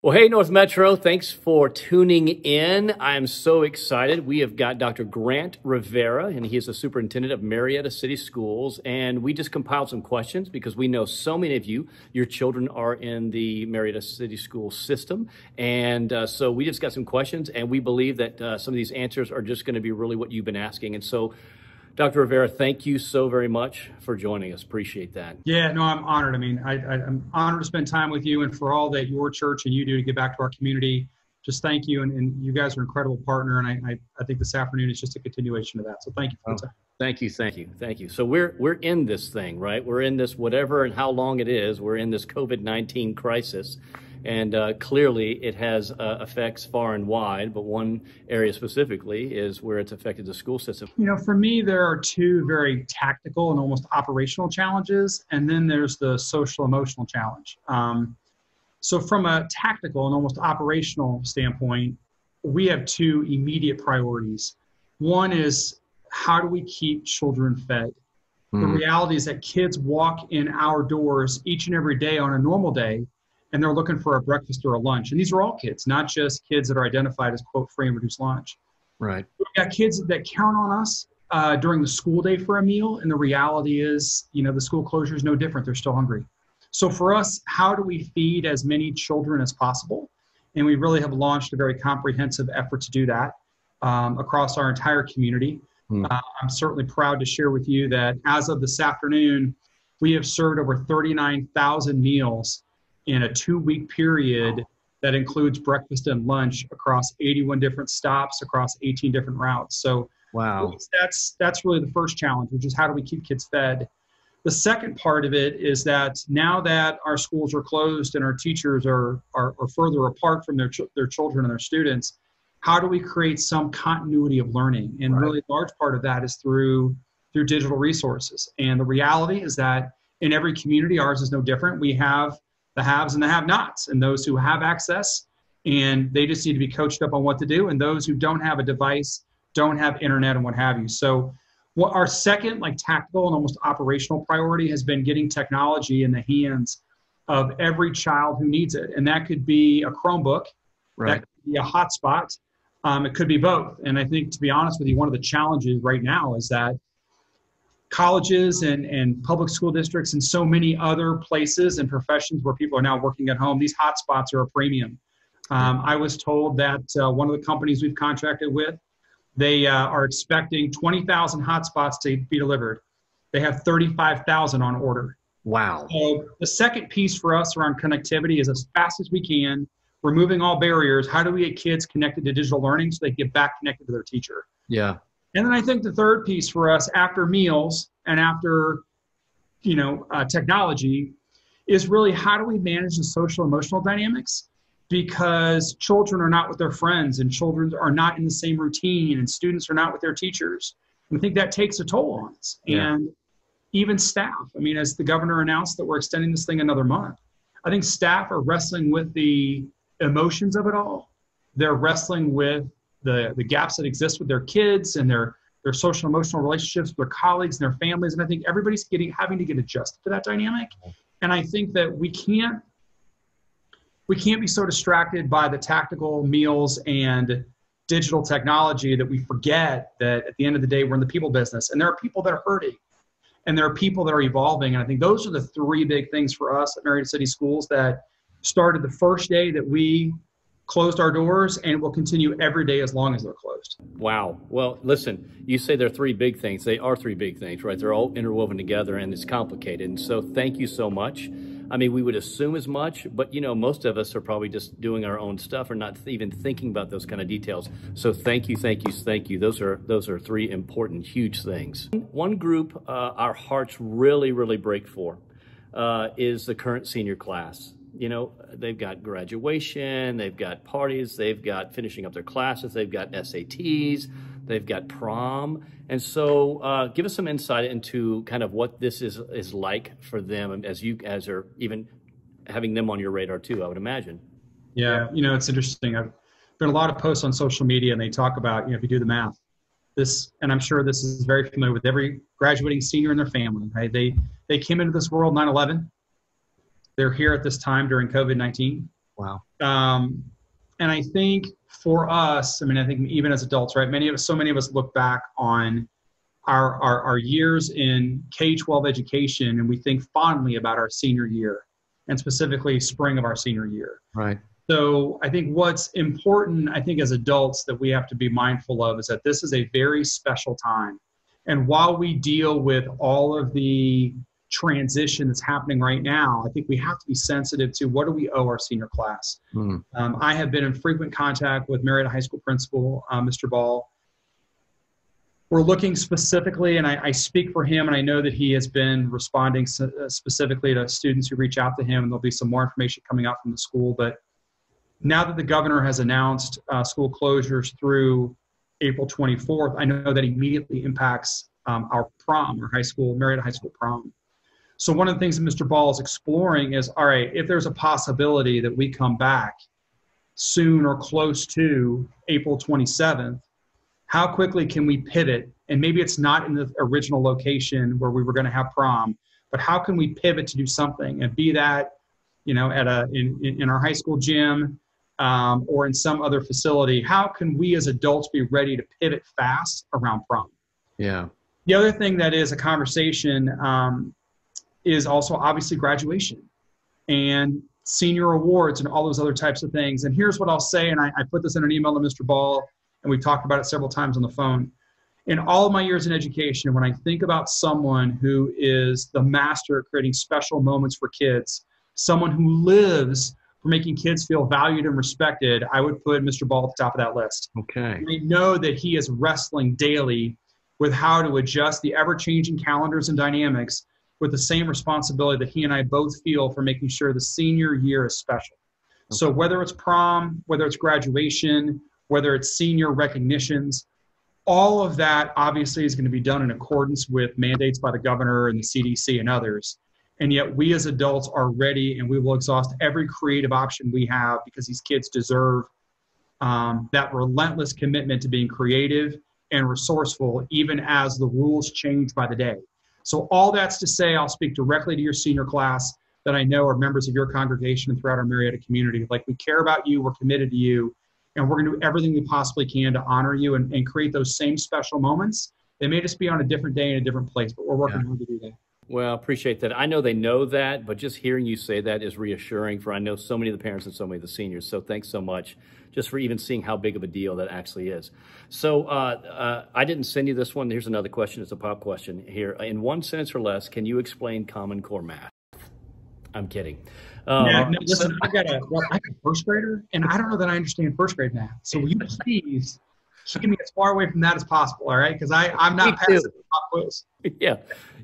Well, hey, North Metro, thanks for tuning in. I'm so excited. We have got Dr. Grant Rivera, and he is the superintendent of Marietta City Schools. And we just compiled some questions because we know so many of you, your children are in the Marietta City School system. And so we just got some questions, and we believe that some of these answers are just going to be really what you've been asking. And so, Dr. Rivera, thank you so very much for joining us. Appreciate that. Yeah, no, I'm honored. I mean, I'm honored to spend time with you and for all that your church and you do to give back to our community. Just thank you. And you guys are an incredible partner. And I think this afternoon is just a continuation of that. So thank you for the time. Thank you. So we're in this thing, right? We're in this whatever and how long it is. We're in this COVID-19 crisis. And clearly it has effects far and wide, but one area specifically is where it's affected the school system. You know, for me, there are two very tactical and almost operational challenges, and then there's the social emotional challenge. So from a tactical and almost operational standpoint, we have two immediate priorities. One is, how do we keep children fed? The reality is that kids walk in our doors each and every day on a normal day, and they're looking for a breakfast or a lunch. And these are all kids, not just kids that are identified as, quote, free and reduced lunch. Right. We've got kids that count on us during the school day for a meal. And the reality is, you know, the school closure is no different. They're still hungry. So for us, how do we feed as many children as possible? And we really have launched a very comprehensive effort to do that across our entire community. I'm certainly proud to share with you that as of this afternoon, we have served over 39,000 meals in a 2-week period that includes breakfast and lunch across 81 different stops, across 18 different routes. So wow, that's really the first challenge, which is how do we keep kids fed? The second part of it is that now that our schools are closed and our teachers are further apart from their children and their students, how do we create some continuity of learning? And really a large part of that is through digital resources. And the reality is that in every community, ours is no different. We have the haves and the have-nots, and those who have access, and they just need to be coached up on what to do, and those who don't have a device, don't have internet and what have you. So what our second, like, tactical and almost operational priority has been getting technology in the hands of every child who needs it. And that could be a Chromebook, that could be a hotspot, it could be both. And I think, to be honest with you, one of the challenges right now is that colleges and public school districts and so many other places and professions where people are now working at home, these hotspots are a premium. I was told that one of the companies we've contracted with, they are expecting 20,000 hotspots to be delivered. They have 35,000 on order. Wow. So the second piece for us around connectivity is, as fast as we can, removing all barriers, how do we get kids connected to digital learning so they get back connected to their teacher? Yeah. And then I think the third piece for us after meals and after, technology is really, how do we manage the social emotional dynamics? Because children are not with their friends, and children are not in the same routine, and students are not with their teachers. And I think that takes a toll on us. Yeah. And even staff, I mean, as the governor announced that we're extending this thing another month, I think staff are wrestling with the emotions of it all. They're wrestling with the gaps that exist with their kids and their social emotional relationships with their colleagues and their families. And I think everybody's having to get adjusted to that dynamic. And I think that we can't be so distracted by the tactical meals and digital technology that we forget that at the end of the day, we're in the people business, and there are people that are hurting, and there are people that are evolving. And I think those are the three big things for us at Marietta City Schools that started the first day that we closed our doors, and will continue every day as long as they're closed. Wow. Well, listen, you say there are three big things. They are three big things, right? They're all interwoven together, and it's complicated. And so thank you so much. I mean, we would assume as much, but most of us are probably just doing our own stuff or not even thinking about those kind of details. So thank you. Those are three important, huge things. One group our hearts really, really break for is the current senior class. They've got graduation, they've got parties, they've got finishing up their classes, they've got SATs, they've got prom. And so give us some insight into kind of what this is like for them, as are even having them on your radar too, I would imagine. Yeah, it's interesting. I've been a lot of posts on social media, and they talk about, if you do the math, and I'm sure this is very familiar with every graduating senior and their family, right? They came into this world 9/11. They're here at this time during COVID-19. Wow. And I think for us, I mean, I think even as adults, right, so many of us look back on our years in K-12 education, and we think fondly about our senior year, and specifically spring of our senior year. Right. So I think what's important, I think as adults that we have to be mindful of is that this is a very special time. And while we deal with all of the transition that's happening right now, I think we have to be sensitive to what do we owe our senior class. I have been in frequent contact with Marietta High School principal, Mr. Ball. We're looking specifically, and I speak for him, and I know that he has been responding specifically to students who reach out to him, and there'll be some more information coming out from the school. But now that the governor has announced school closures through April 24th, I know that immediately impacts our prom, our Marietta High School prom. So one of the things that Mr. Ball is exploring is, all right, if there's a possibility that we come back soon or close to April 27th, how quickly can we pivot? And maybe it's not in the original location where we were going to have prom, but how can we pivot to do something? And be that, you know, in our high school gym or in some other facility, how can we as adults be ready to pivot fast around prom? Yeah. The other thing that is a conversation is also obviously graduation and senior awards and all those other types of things. And here's what I'll say, and I put this in an email to Mr. Ball, and we've talked about it several times on the phone. In all of my years in education, when I think about someone who is the master at creating special moments for kids, someone who lives for making kids feel valued and respected, I would put Mr. Ball at the top of that list. Okay. I know that he is wrestling daily with how to adjust the ever-changing calendars and dynamics with the same responsibility that he and I both feel for making sure the senior year is special. Okay. So whether it's prom, whether it's graduation, whether it's senior recognitions, all of that obviously is going to be done in accordance with mandates by the governor and the CDC and others. And yet we as adults are ready, and we will exhaust every creative option we have because these kids deserve that relentless commitment to being creative and resourceful, even as the rules change by the day. So all that's to say, I'll speak directly to your senior class that I know are members of your congregation and throughout our Marietta community. Like, we care about you, we're committed to you, and we're going to do everything we possibly can to honor you and create those same special moments. They may just be on a different day in a different place, but we're working hard to do that. Well, I appreciate that. I know they know that, but just hearing you say that is reassuring for I know so many of the parents and so many of the seniors. So thanks so much just for even seeing how big of a deal that actually is. So I didn't send you this one. Here's another question. It's a pop question here. In one sentence or less, can you explain Common Core math? I'm kidding. No, listen, I got a first grader, and I don't know that I understand first grade math. So will you please keep me as far away from that as possible, all right? Because I'm not passing the pop quiz.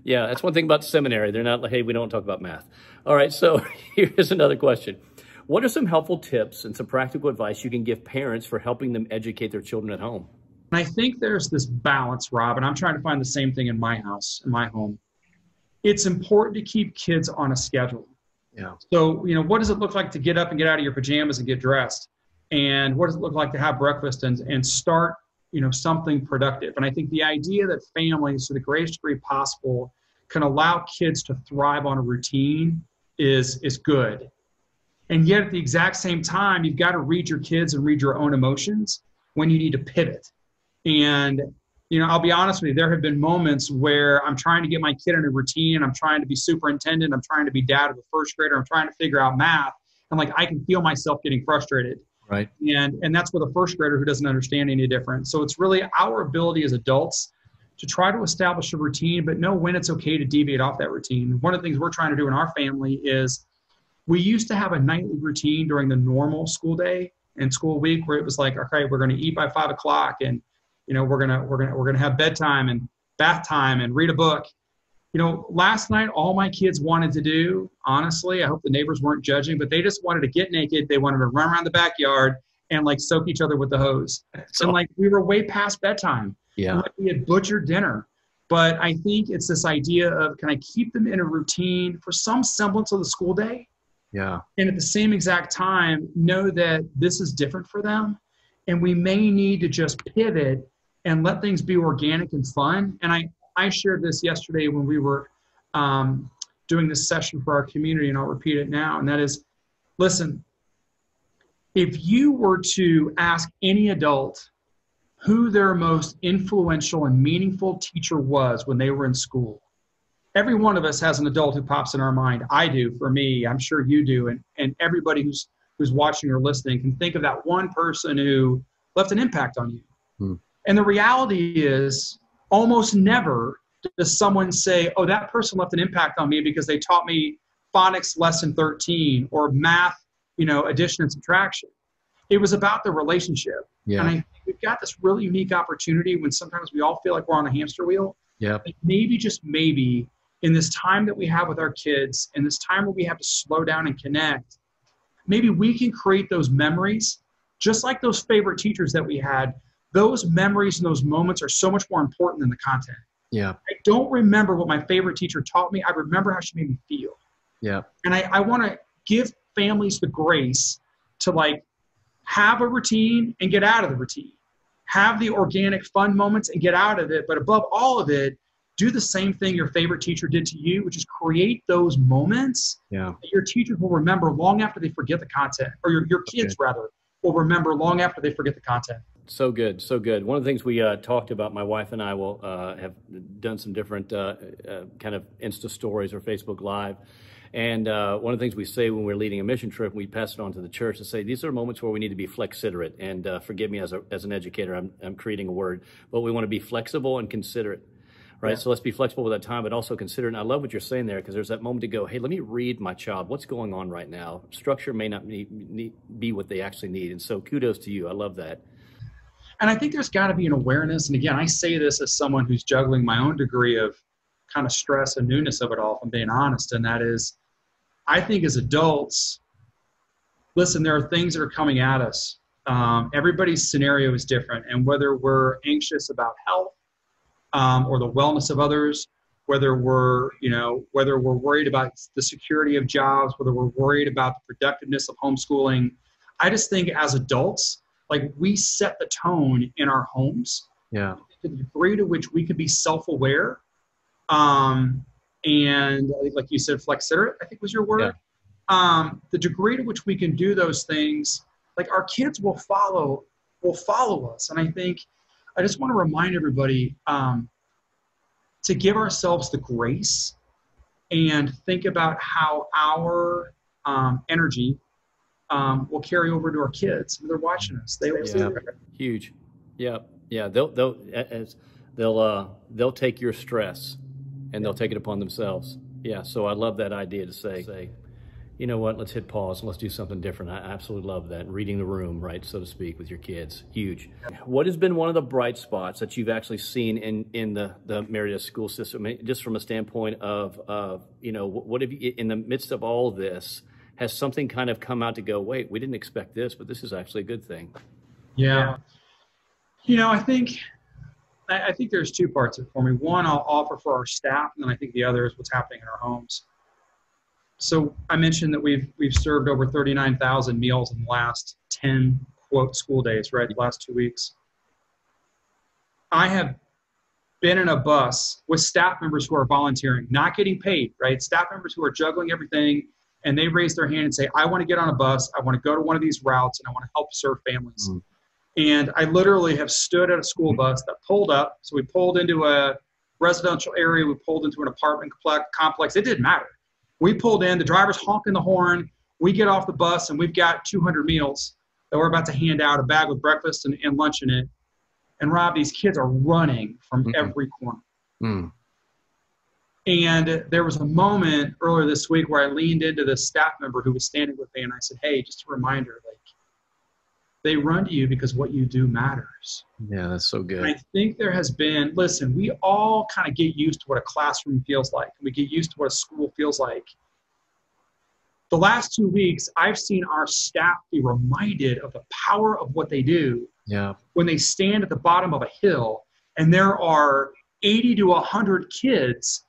Yeah, that's one thing about seminary. They're not like, hey, we don't talk about math. All right, so here's another question. What are some helpful tips and some practical advice you can give parents for helping them educate their children at home? And I think there's this balance, Rob, and I'm trying to find the same thing in my house, in my home. It's important to keep kids on a schedule. Yeah. So, you know, what does it look like to get up and get out of your pajamas and get dressed? And what does it look like to have breakfast and start, you know, something productive? And I think the idea that families, to the greatest degree possible, can allow kids to thrive on a routine is good. And yet at the exact same time, you've got to read your kids and read your own emotions when you need to pivot. And, you know, I'll be honest with you, there have been moments where I'm trying to get my kid in a routine. I'm trying to be superintendent. I'm trying to be dad of a first grader. I'm trying to figure out math. And like, I can feel myself getting frustrated. Right. And that's with a first grader who doesn't understand any different. So it's really our ability as adults to try to establish a routine, but know when it's okay to deviate off that routine. One of the things we're trying to do in our family is we used to have a nightly routine during the normal school day and school week where it was like, okay, we're going to eat by 5 o'clock, and you know, we're gonna have bedtime and bath time and read a book. You know, last night all my kids wanted to do, honestly, I hope the neighbors weren't judging, but they just wanted to get naked. They wanted to run around the backyard and like soak each other with the hose. So like, we were way past bedtime. Yeah. Like, we had butchered dinner. But I think it's this idea of, can I keep them in a routine for some semblance of the school day? Yeah. And at the same exact time, know that this is different for them. And we may need to just pivot and let things be organic and fun. And I shared this yesterday when we were doing this session for our community, and I'll repeat it now. And that is, listen, If you were to ask any adult who their most influential and meaningful teacher was when they were in school, every one of us has an adult who pops in our mind. I do, for me. I'm sure you do. And everybody who's watching or listening can think of that one person who left an impact on you. And the reality is, almost never does someone say, oh, that person left an impact on me because they taught me phonics lesson 13 or math, addition and subtraction. It was about the relationship. Yeah. And I think we've got this really unique opportunity when sometimes we all feel like we're on a hamster wheel. Yeah. Maybe, just maybe, in this time that we have with our kids, and this time where we have to slow down and connect, maybe we can create those memories, just like those favorite teachers that we had. Those memories and those moments are so much more important than the content. Yeah. I don't remember what my favorite teacher taught me. I remember how she made me feel. Yeah. And I want to give families the grace to have a routine and get out of the routine. Have the organic fun moments and get out of it. But above all of it, do the same thing your favorite teacher did to you, which is create those moments that your teachers will remember long after they forget the content, or your kids rather will remember long after they forget the content. So good, so good. One of the things we talked about, my wife and I will have done some different kind of Insta stories or Facebook Live. And one of the things we say when we're leading a mission trip, we pass it on to the church to say, these are moments where we need to be flexiderate. And forgive me as an educator, I'm creating a word, but we want to be flexible and considerate. Right. Yeah. So let's be flexible with that time, but also consider, and I love what you're saying there, because there's that moment to go, hey, let me read my child. What's going on right now? Structure may not be what they actually need. And so kudos to you. I love that. And I think there's got to be an awareness. And again, I say this as someone who's juggling my own degree of kind of stress and newness of it all, if I'm being honest. And that is, I think as adults, listen, there are things that are coming at us. Everybody's scenario is different. And whether we're anxious about health, or the wellness of others, whether we're worried about the security of jobs, whether we're worried about the productiveness of homeschooling. I just think as adults, we set the tone in our homes. Yeah. To the degree to which we can be self-aware. And I think, like you said, flexiderate, I think was your word. Yeah. The degree to which we can do those things, our kids will follow us. And I think, I just want to remind everybody to give ourselves the grace and think about how our energy will carry over to our kids. They're watching us. They will see it. Huge. Yeah. Yeah. They'll take your stress and they'll take it upon themselves. Yeah. So I love that idea to say, you know what, let's hit pause and let's do something different. I absolutely love that. Reading the room, right, so to speak, with your kids. Huge. What has been one of the bright spots that you've actually seen in the Marietta school system, just from a standpoint of what have you, in the midst of all of this, has something kind of come out to go, wait, we didn't expect this, but this is actually a good thing? Yeah. I think there's two parts of it for me. One, I'll offer for our staff, and then I think the other is what's happening in our homes. So I mentioned that we've served over 39,000 meals in the last 10, quote, school days, right, the last 2 weeks. I have been in a bus with staff members who are volunteering, not getting paid, right? Staff members who are juggling everything, and they raise their hand and say, I want to get on a bus, I want to go to one of these routes, and I want to help serve families. And I literally have stood at a school bus that pulled up. So we pulled into a residential area, we pulled into an apartment complex. It didn't matter. We pulled in, the driver's honking the horn, we get off the bus, and we've got 200 meals that we're about to hand out, a bag with breakfast and lunch in it. And Rob, these kids are running from every corner. And there was a moment earlier this week where I leaned into the staff member who was standing with me, and I said, hey, just a reminder, they run to you because what you do matters. Yeah, that's so good. And I think there has been, listen, we all kind of get used to what a classroom feels like. We get used to what a school feels like. The last 2 weeks, I've seen our staff be reminded of the power of what they do when they stand at the bottom of a hill and there are 80 to 100 kids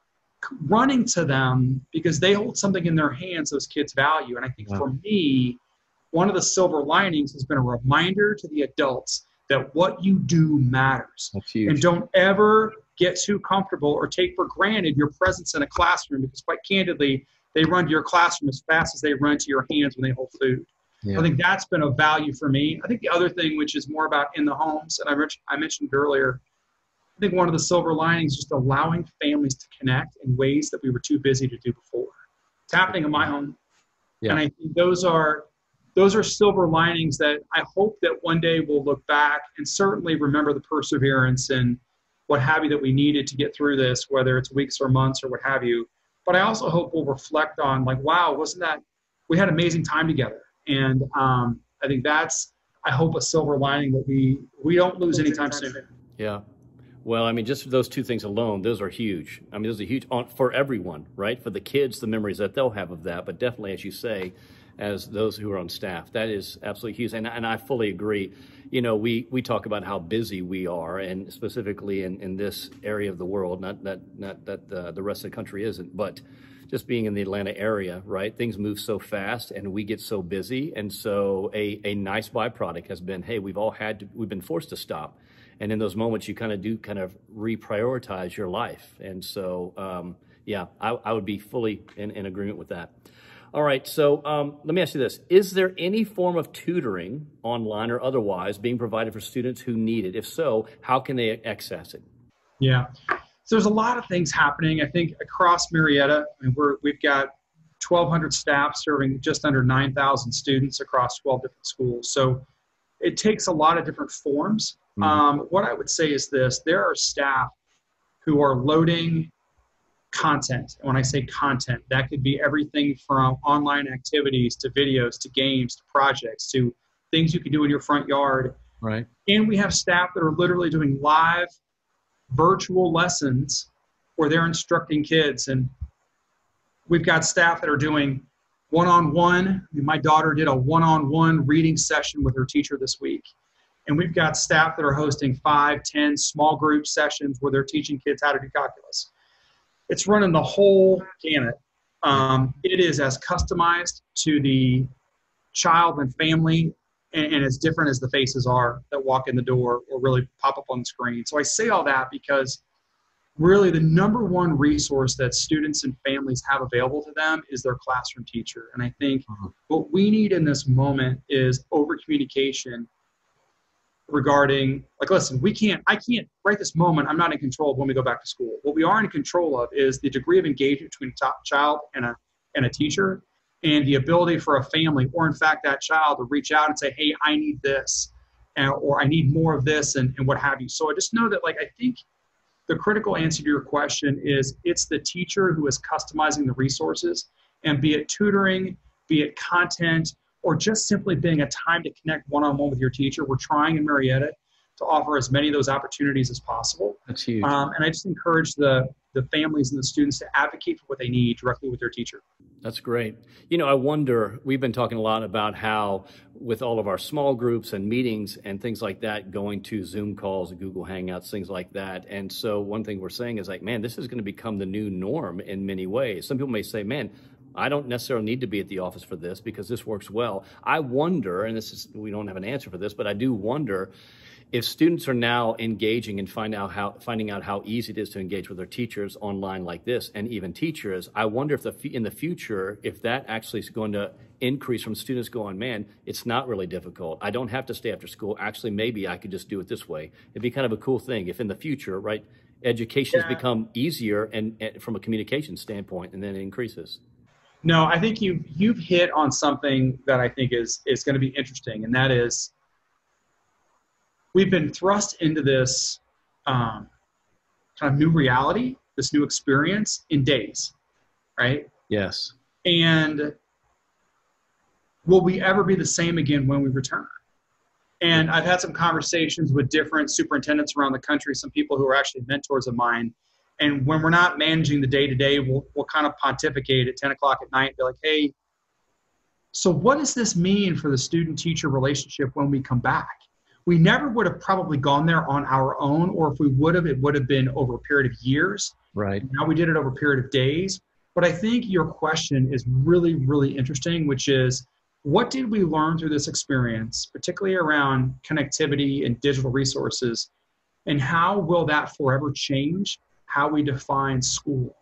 running to them because they hold something in their hands those kids value. And I think for me, one of the silver linings has been a reminder to the adults that what you do matters. That's huge. And don't ever get too comfortable or take for granted your presence in a classroom, because quite candidly, they run to your classroom as fast as they run to your hands when they hold food. I think that's been a value for me. I think the other thing, which is more about in the homes, and I mentioned earlier, I think one of the silver linings is just allowing families to connect in ways that we were too busy to do before. It's happening in my home. Yeah. And I think those are silver linings that I hope that one day we'll look back and certainly remember the perseverance and what have you that we needed to get through this, whether it's weeks or months or what have you. But I also hope we'll reflect on, like, wow, we had amazing time together. And I think that's, I hope, a silver lining that we don't lose anytime soon. Yeah. Well, I mean, just those two things alone, those are huge. I mean, those are huge for everyone, right? For the kids, the memories that they'll have of that, but definitely, as you say, as those who are on staff, that is absolutely huge. And I fully agree. You know, we talk about how busy we are, and specifically in this area of the world, not that the rest of the country isn't, but just being in the Atlanta area, right? Things move so fast and we get so busy. And so a nice byproduct has been, hey, we've been forced to stop. And in those moments, you kind of reprioritize your life. And so, yeah, I would be fully in agreement with that. All right, so let me ask you this. Is there any form of tutoring, online or otherwise, being provided for students who need it? If so, how can they access it? Yeah, so there's a lot of things happening. I think across Marietta, I mean, we've got 1,200 staff serving just under 9,000 students across 12 different schools. So it takes a lot of different forms. What I would say is this: there are staff who are loading content. And when I say content, that could be everything from online activities to videos to games to projects to things you can do in your front yard. Right. And we have staff that are literally doing live virtual lessons where they're instructing kids. And we've got staff that are doing one-on-one. My daughter did a one-on-one reading session with her teacher this week. And we've got staff that are hosting 5, 10 small group sessions where they're teaching kids how to do calculus. It's running the whole gamut. It is as customized to the child and family and as different as the faces are that walk in the door or really pop up on the screen. So I say all that because really the number one resource that students and families have available to them is their classroom teacher. And I think what we need in this moment is over communication regarding, like, listen, I can't, right this moment, I'm not in control of when we go back to school. What we are in control of is the degree of engagement between a child and a teacher, and the ability for a family, or in fact that child, to reach out and say, hey, I need this, or I need more of this, and what have you. So I just know that, like, I think the critical answer to your question is it's the teacher who is customizing the resources, and be it tutoring, be it content, or just simply being a time to connect one-on-one with your teacher. We're trying in Marietta to offer as many of those opportunities as possible. That's huge. And I just encourage the families and the students to advocate for what they need directly with their teacher. That's great. You know, I wonder, we've been talking a lot about how with all of our small groups and meetings and things like that, going to Zoom calls, Google Hangouts, things like that. And so one thing we're saying is, like, man, this is going to become the new norm in many ways. Some people may say, man, I don't necessarily need to be at the office for this because this works well. I wonder, and we don't have an answer for this, but I do wonder if students are now engaging and finding out how easy it is to engage with their teachers online like this, and even teachers. I wonder if in the future, if that actually is going to increase from students going, man, it's not really difficult. I don't have to stay after school. Actually, maybe I could just do it this way. It'd be kind of a cool thing if in the future, right, education has become easier and from a communication standpoint, and then it increases. No, I think you've hit on something that I think is going to be interesting, and that is we've been thrust into this kind of new reality, this new experience in days, right? Yes. And will we ever be the same again when we return? And I've had some conversations with different superintendents around the country, some people who are actually mentors of mine. And when we're not managing the day-to-day, we'll kind of pontificate at 10 o'clock at night and be like, hey, so what does this mean for the student-teacher relationship when we come back? We never would have probably gone there on our own, or if we would have, it would have been over a period of years. Right. Now we did it over a period of days. But I think your question is really, really interesting, which is, what did we learn through this experience, particularly around connectivity and digital resources, and how will that forever change how we define school?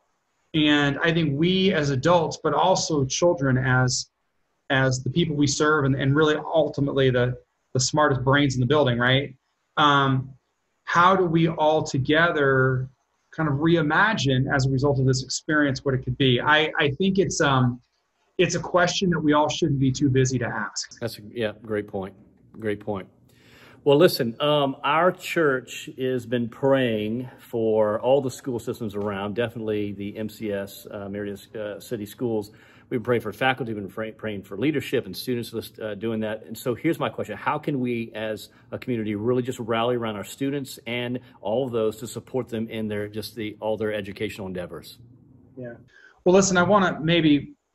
And I think we as adults, but also children as as the people we serve and really ultimately the smartest brains in the building, right? How do we all together kind of reimagine as a result of this experience what it could be? I think it's a question that we all shouldn't be too busy to ask. Yeah, great point. Great point. Well, listen, our church has been praying for all the school systems around, definitely the MCS, Marietta City Schools. We've been praying for faculty, we've been praying for leadership and students doing that. And so here's my question. How can we as a community really just rally around our students and all of those to support them in their all their educational endeavors? Yeah. Well, listen, I want to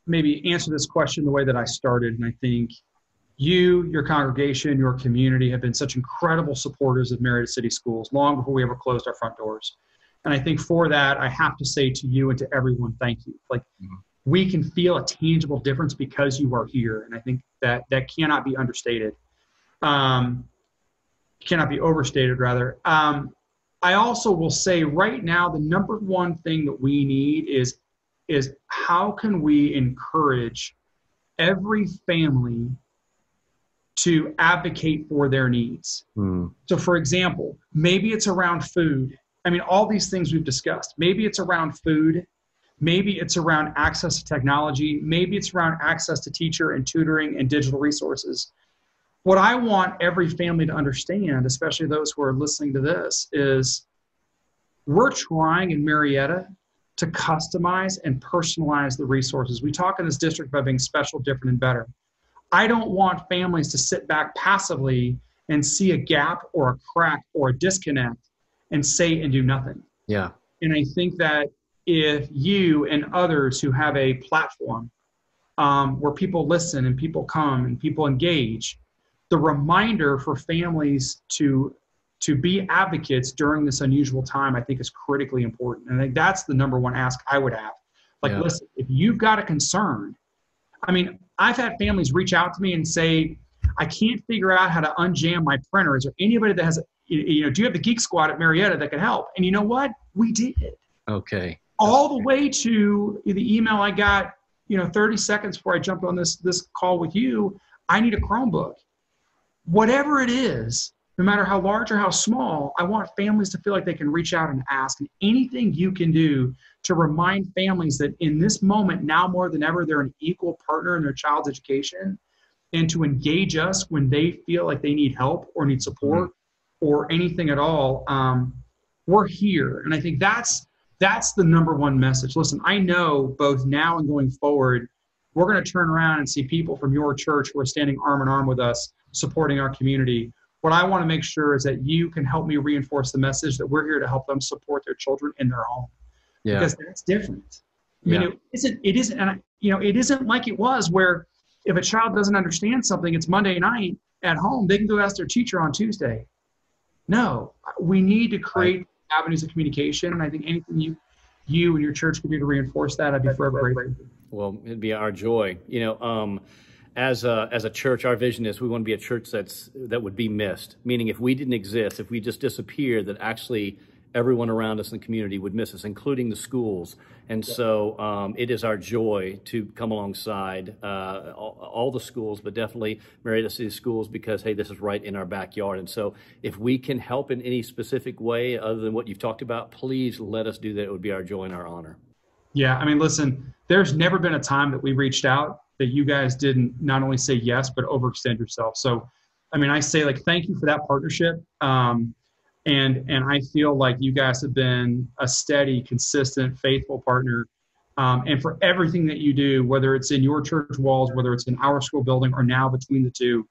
maybe answer this question the way that I started. And I think you, your congregation, your community have been such incredible supporters of Marietta City Schools long before we ever closed our front doors. And I think for that, I have to say to you and to everyone, thank you. Like, we can feel a tangible difference because you are here. And I think that cannot be understated. Cannot be overstated, rather. I also will say right now, the number one thing that we need is how can we encourage every family to advocate for their needs. So for example, maybe it's around food. I mean, all these things we've discussed. Maybe it's around food. Maybe it's around access to technology. Maybe it's around access to teacher and tutoring and digital resources. What I want every family to understand, especially those who are listening to this, is we're trying in Marietta to customize and personalize the resources. We talk in this district about being special, different, and better. I don't want families to sit back passively and see a gap or a crack or a disconnect and say and do nothing. Yeah. And I think that if you and others who have a platform where people listen and people come and people engage, the reminder for families to be advocates during this unusual time, I think is critically important. And I think that's the number one ask I would have. Like, listen, if you've got a concern, I mean, I've had families reach out to me and say, I can't figure out how to unjam my printer. Is there anybody that has, do you have the Geek Squad at Marietta that can help? And you know what? We did. Okay. All the way to the email I got, 30 seconds before I jumped on this call with you, I need a Chromebook. Whatever it is, no matter how large or how small, I want families to feel like they can reach out and ask. And anything you can do to remind families that in this moment, now more than ever, they're an equal partner in their child's education, and to engage us when they feel like they need help or need support or anything at all, we're here. And I think that's the number one message. Listen, I know both now and going forward, we're going to turn around and see people from your church who are standing arm in arm with us, supporting our community. What I want to make sure is that you can help me reinforce the message that we're here to help them support their children in their home. Yeah. Because that's different. I mean, it isn't like it was where if a child doesn't understand something, it's Monday night at home, they can go ask their teacher on Tuesday. No, we need to create avenues of communication. And I think anything you and your church could do to reinforce that, I'd be forever grateful. Well, it'd be our joy. As a church, our vision is we want to be a church that would be missed. Meaning if we didn't exist, if we just disappeared, that actually everyone around us in the community would miss us, including the schools. And so it is our joy to come alongside all the schools, but definitely Marietta City Schools, because, hey, this is right in our backyard. And so if we can help in any specific way other than what you've talked about, please let us do that. It would be our joy and our honor. Yeah, I mean, listen, there's never been a time that we reached out that you guys didn't not only say yes, but overextend yourself. So, I mean, I say, thank you for that partnership. And I feel like you guys have been a steady, consistent, faithful partner. And for everything that you do, whether it's in your church walls, whether it's in our school building, or now between the two,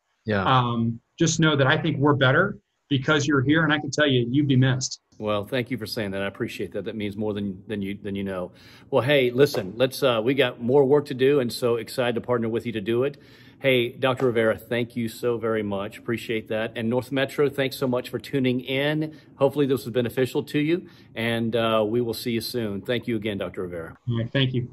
just know that I think we're better because you're here. And I can tell you, you'd be missed. Well, thank you for saying that. I appreciate that. That means more than you know. Well, hey, listen, we got more work to do, and so excited to partner with you to do it. Hey, Dr. Rivera, thank you so very much. Appreciate that. And North Metro, thanks so much for tuning in. Hopefully this was beneficial to you, and we will see you soon. Thank you again, Dr. Rivera. All right, thank you.